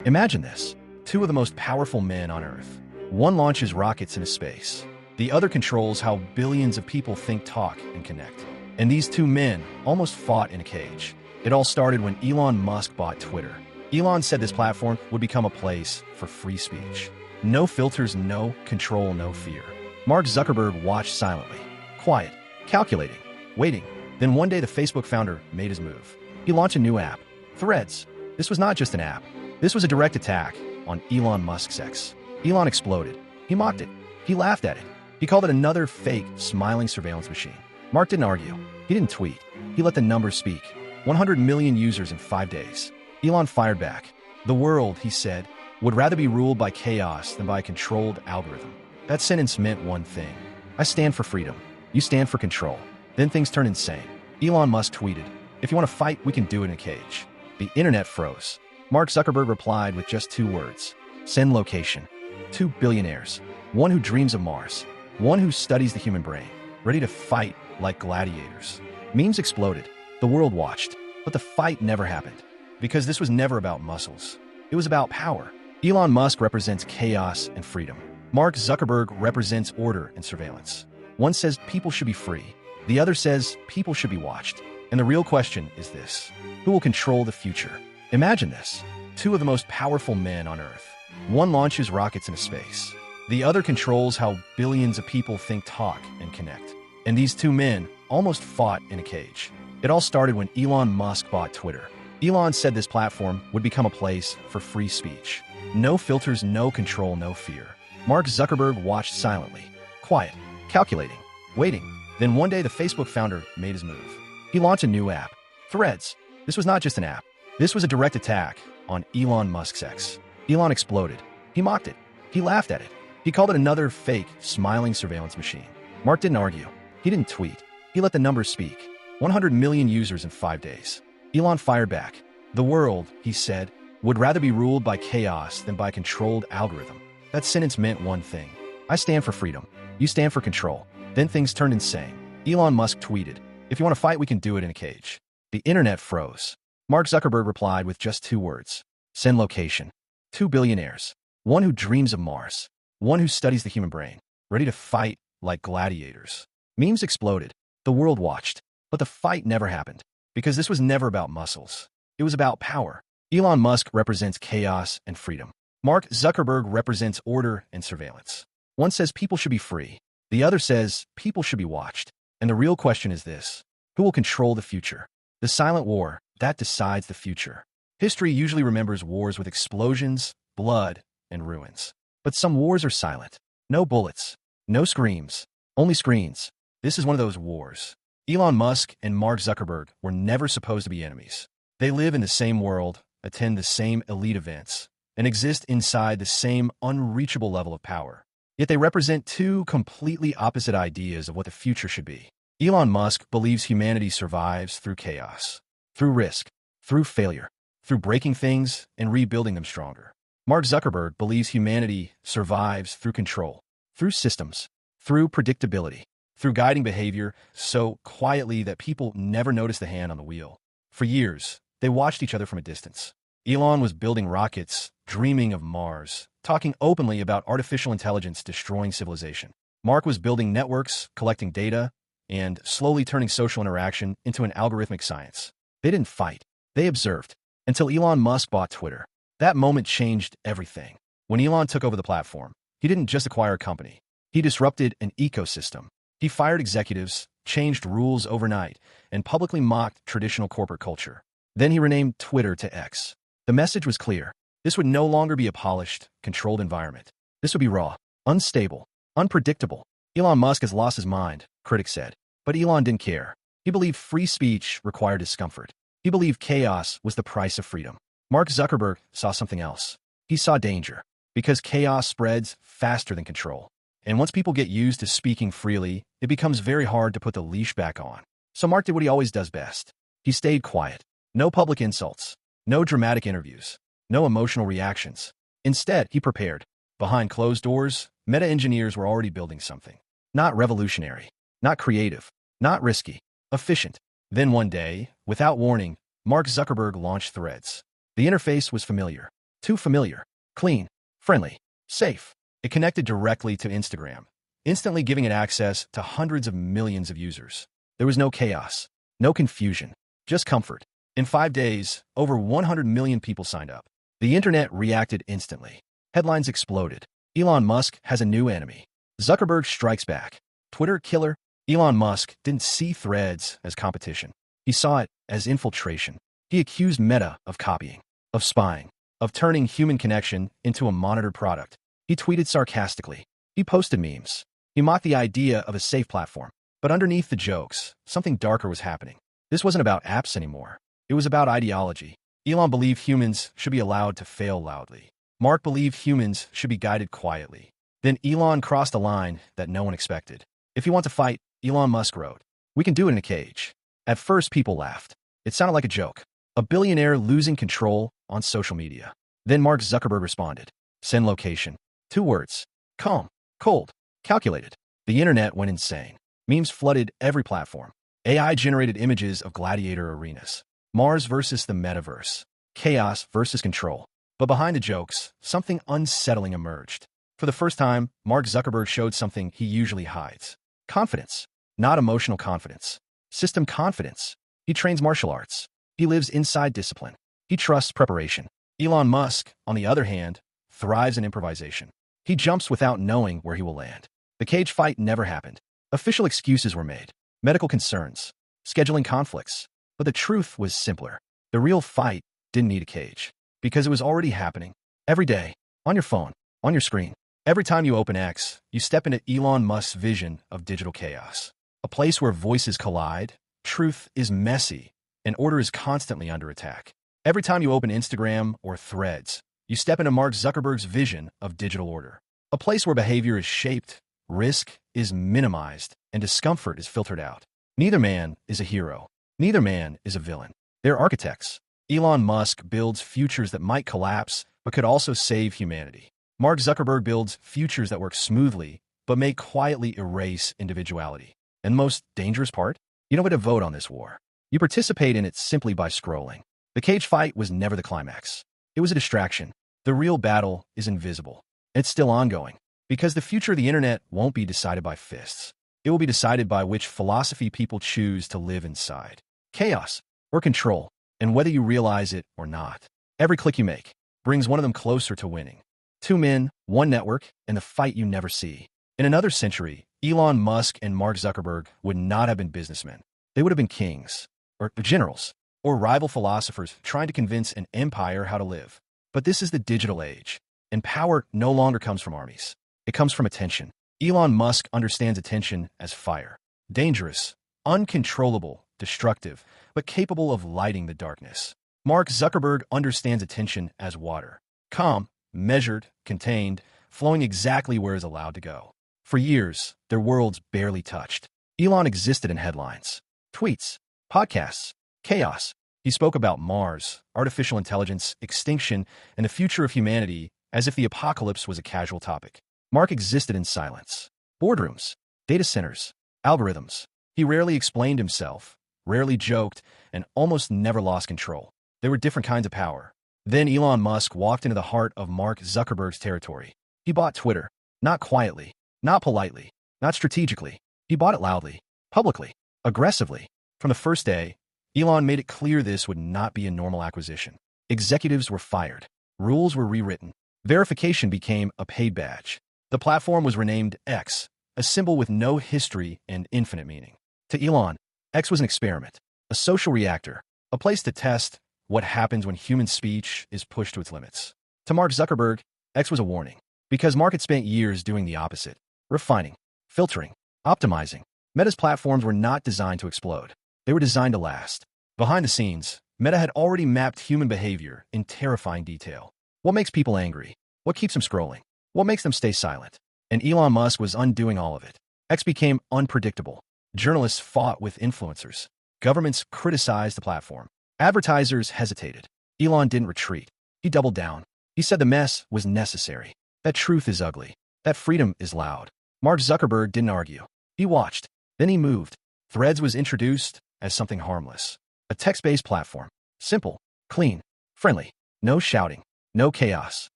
Imagine this. Two of the most powerful men on Earth. One launches rockets into space. The other controls how billions of people think, talk, and connect. And these two men almost fought in a cage. It all started when Elon Musk bought Twitter. Elon said this platform would become a place for free speech. No filters, no control, no fear. Mark Zuckerberg watched silently, quiet, calculating, waiting. Then one day the Facebook founder made his move. He launched a new app, Threads. This was not just an app. This was a direct attack on Elon Musk's X. Elon exploded. He mocked it. He laughed at it. He called it another fake, smiling surveillance machine. Mark didn't argue. He didn't tweet. He let the numbers speak. 100 million users in 5 days. Elon fired back. The world, he said, would rather be ruled by chaos than by a controlled algorithm. That sentence meant one thing. I stand for freedom. You stand for control. Then things turned insane. Elon Musk tweeted, "If you want to fight, we can do it in a cage." The internet froze. Mark Zuckerberg replied with just 2 words. Send location. 2 billionaires. One who dreams of Mars. One who studies the human brain. Ready to fight like gladiators. Memes exploded. The world watched. But the fight never happened. Because this was never about muscles. It was about power. Elon Musk represents chaos and freedom. Mark Zuckerberg represents order and surveillance. One says people should be free. The other says people should be watched. And the real question is this: who will control the future? Imagine this. Two of the most powerful men on Earth. One launches rockets into space. The other controls how billions of people think, talk, and connect. And these two men almost fought in a cage. It all started when Elon Musk bought Twitter. Elon said this platform would become a place for free speech. No filters, no control, no fear. Mark Zuckerberg watched silently, quiet, calculating, waiting. Then one day the Facebook founder made his move. He launched a new app, Threads. This was not just an app. This was a direct attack on Elon Musk's X. Elon exploded. He mocked it. He laughed at it. He called it another fake, smiling surveillance machine. Mark didn't argue. He didn't tweet. He let the numbers speak. 100 million users in 5 days. Elon fired back. The world, he said, would rather be ruled by chaos than by a controlled algorithm. That sentence meant one thing. I stand for freedom. You stand for control. Then things turned insane. Elon Musk tweeted, "If you want to fight, we can do it in a cage." The internet froze. Mark Zuckerberg replied with just 2 words. Send location. 2 billionaires. One who dreams of Mars. One who studies the human brain. Ready to fight like gladiators. Memes exploded. The world watched. But the fight never happened. Because this was never about muscles. It was about power. Elon Musk represents chaos and freedom. Mark Zuckerberg represents order and surveillance. One says people should be free. The other says people should be watched. And the real question is this: who will control the future? The silent war, that decides the future. History usually remembers wars with explosions, blood, and ruins. But some wars are silent. No bullets. No screams. Only screens. This is one of those wars. Elon Musk and Mark Zuckerberg were never supposed to be enemies. They live in the same world, attend the same elite events, and exist inside the same unreachable level of power. Yet they represent two completely opposite ideas of what the future should be. Elon Musk believes humanity survives through chaos, through risk, through failure, through breaking things and rebuilding them stronger. Mark Zuckerberg believes humanity survives through control, through systems, through predictability, through guiding behavior so quietly that people never notice the hand on the wheel. For years, they watched each other from a distance. Elon was building rockets, dreaming of Mars, talking openly about artificial intelligence destroying civilization. Mark was building networks, collecting data, and slowly turning social interaction into an algorithmic science. They didn't fight. They observed. Until Elon Musk bought Twitter. That moment changed everything. When Elon took over the platform, he didn't just acquire a company. He disrupted an ecosystem. He fired executives, changed rules overnight, and publicly mocked traditional corporate culture. Then he renamed Twitter to X. The message was clear. This would no longer be a polished, controlled environment. This would be raw, unstable, unpredictable. Elon Musk has lost his mind, critics said. But Elon didn't care. He believed free speech required discomfort. He believed chaos was the price of freedom. Mark Zuckerberg saw something else. He saw danger. Because chaos spreads faster than control. And once people get used to speaking freely, it becomes very hard to put the leash back on. So Mark did what he always does best. He stayed quiet. No public insults. No dramatic interviews. No emotional reactions. Instead, he prepared. Behind closed doors, Meta engineers were already building something. Not revolutionary. Not creative. Not risky. Efficient. Then one day, without warning, Mark Zuckerberg launched Threads. The interface was familiar. Too familiar, clean, friendly, safe. It connected directly to Instagram, instantly giving it access to hundreds of millions of users. There was no chaos, no confusion, just comfort. In 5 days, over 100 million people signed up. The internet reacted instantly. Headlines exploded. Elon Musk has a new enemy. Zuckerberg strikes back. Twitter killer. Elon Musk didn't see Threads as competition. He saw it as infiltration. He accused Meta of copying, of spying, of turning human connection into a monitored product. He tweeted sarcastically. He posted memes. He mocked the idea of a safe platform. But underneath the jokes, something darker was happening. This wasn't about apps anymore. It was about ideology. Elon believed humans should be allowed to fail loudly. Mark believed humans should be guided quietly. Then Elon crossed a line that no one expected. If you want to fight, Elon Musk wrote, we can do it in a cage. At first, people laughed. It sounded like a joke. A billionaire losing control on social media. Then Mark Zuckerberg responded. Send location. 2 words. Calm, cold, calculated. The internet went insane. Memes flooded every platform. AI-generated images of gladiator arenas. Mars versus the metaverse. Chaos versus control. But behind the jokes, something unsettling emerged. For the first time, Mark Zuckerberg showed something he usually hides. Confidence. Not emotional confidence. System confidence. He trains martial arts. He lives inside discipline. He trusts preparation. Elon Musk, on the other hand, thrives in improvisation. He jumps without knowing where he will land. The cage fight never happened. Official excuses were made. Medical concerns. Scheduling conflicts. But the truth was simpler. The real fight didn't need a cage. Because it was already happening. Every day. On your phone. On your screen. Every time you open X, you step into Elon Musk's vision of digital chaos. A place where voices collide, truth is messy, and order is constantly under attack. Every time you open Instagram or Threads, you step into Mark Zuckerberg's vision of digital order. A place where behavior is shaped, risk is minimized, and discomfort is filtered out. Neither man is a hero. Neither man is a villain. They're architects. Elon Musk builds futures that might collapse, but could also save humanity. Mark Zuckerberg builds futures that work smoothly, but may quietly erase individuality. And the most dangerous part? You don't get to vote on this war. You participate in it simply by scrolling. The cage fight was never the climax. It was a distraction. The real battle is invisible. It's still ongoing. Because the future of the internet won't be decided by fists. It will be decided by which philosophy people choose to live inside. Chaos or control, and whether you realize it or not. Every click you make brings one of them closer to winning. 2 men, 1 network, and the fight you never see. In another century, Elon Musk and Mark Zuckerberg would not have been businessmen. They would have been kings, or generals, or rival philosophers trying to convince an empire how to live. But this is the digital age, and power no longer comes from armies. It comes from attention. Elon Musk understands attention as fire. Dangerous, uncontrollable, destructive, but capable of lighting the darkness. Mark Zuckerberg understands attention as water. Calm, measured, contained, flowing exactly where it's allowed to go. For years, their worlds barely touched. Elon existed in headlines, tweets, podcasts, chaos. He spoke about Mars, artificial intelligence, extinction, and the future of humanity as if the apocalypse was a casual topic. Mark existed in silence. Boardrooms, data centers, algorithms. He rarely explained himself, rarely joked, and almost never lost control. There were different kinds of power. Then Elon Musk walked into the heart of Mark Zuckerberg's territory. He bought Twitter. Not quietly, not politely, not strategically. He bought it loudly, publicly, aggressively. From the first day, Elon made it clear this would not be a normal acquisition. Executives were fired. Rules were rewritten. Verification became a paid badge. The platform was renamed X, a symbol with no history and infinite meaning. To Elon, X was an experiment, a social reactor, a place to test what happens when human speech is pushed to its limits. To Mark Zuckerberg, X was a warning, because Mark had spent years doing the opposite, refining, filtering, optimizing. Meta's platforms were not designed to explode. They were designed to last. Behind the scenes, Meta had already mapped human behavior in terrifying detail. What makes people angry? What keeps them scrolling? What makes them stay silent? And Elon Musk was undoing all of it. X became unpredictable. Journalists fought with influencers. Governments criticized the platform. Advertisers hesitated. Elon didn't retreat. He doubled down. He said the mess was necessary. That truth is ugly. That freedom is loud. Mark Zuckerberg didn't argue. He watched. Then he moved. Threads was introduced as something harmless. A text-based platform. Simple, clean, friendly. No shouting. No chaos.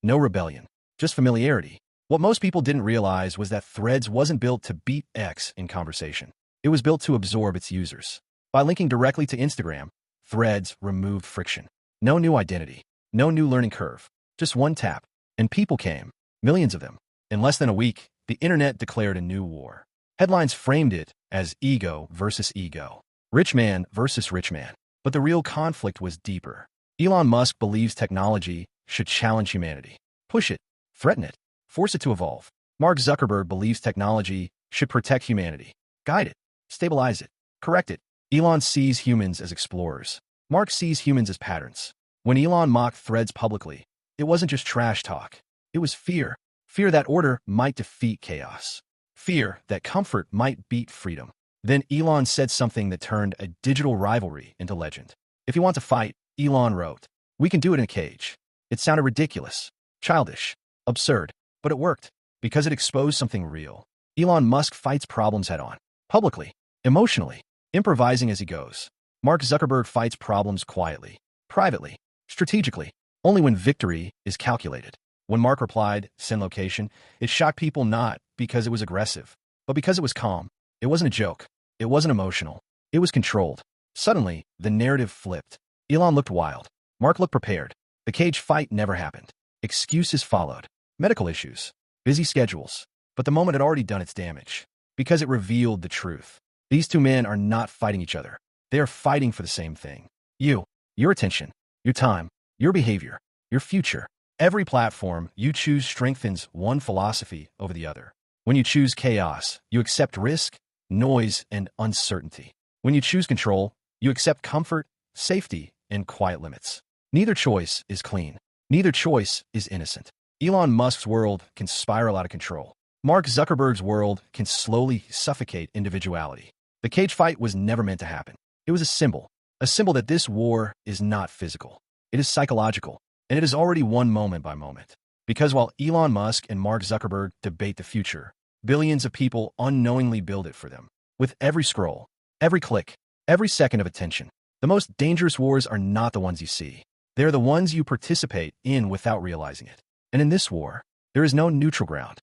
No rebellion. Just familiarity. What most people didn't realize was that Threads wasn't built to beat X in conversation. It was built to absorb its users. By linking directly to Instagram, Threads removed friction. No new identity. No new learning curve. Just one tap. And people came. Millions of them. In less than a week, the internet declared a new war. Headlines framed it as ego versus ego. Rich man versus rich man. But the real conflict was deeper. Elon Musk believes technology should challenge humanity. Push it. Threaten it. Force it to evolve. Mark Zuckerberg believes technology should protect humanity. Guide it. Stabilize it. Correct it. Elon sees humans as explorers. Mark sees humans as patterns. When Elon mocked Threads publicly, it wasn't just trash talk. It was fear. Fear that order might defeat chaos. Fear that comfort might beat freedom. Then Elon said something that turned a digital rivalry into legend. If you want to fight, Elon wrote, we can do it in a cage. It sounded ridiculous, childish, absurd, but it worked because it exposed something real. Elon Musk fights problems head-on, publicly, emotionally, improvising as he goes. Mark Zuckerberg fights problems quietly, privately, strategically, only when victory is calculated. When Mark replied, send location, it shocked people not because it was aggressive, but because it was calm. It wasn't a joke. It wasn't emotional. It was controlled. Suddenly, the narrative flipped. Elon looked wild. Mark looked prepared. The cage fight never happened. Excuses followed. Medical issues. Busy schedules. But the moment had already done its damage. Because it revealed the truth. These two men are not fighting each other. They are fighting for the same thing. You. Your attention. Your time. Your behavior. Your future. Every platform you choose strengthens one philosophy over the other. When you choose chaos, you accept risk, noise, and uncertainty. When you choose control, you accept comfort, safety, and quiet limits. Neither choice is clean. Neither choice is innocent. Elon Musk's world can spiral out of control. Mark Zuckerberg's world can slowly suffocate individuality. The cage fight was never meant to happen. It was a symbol that this war is not physical. It is psychological, and it is already won moment by moment. Because while Elon Musk and Mark Zuckerberg debate the future, billions of people unknowingly build it for them. With every scroll, every click, every second of attention. The most dangerous wars are not the ones you see. They're the ones you participate in without realizing it. And in this war, there is no neutral ground.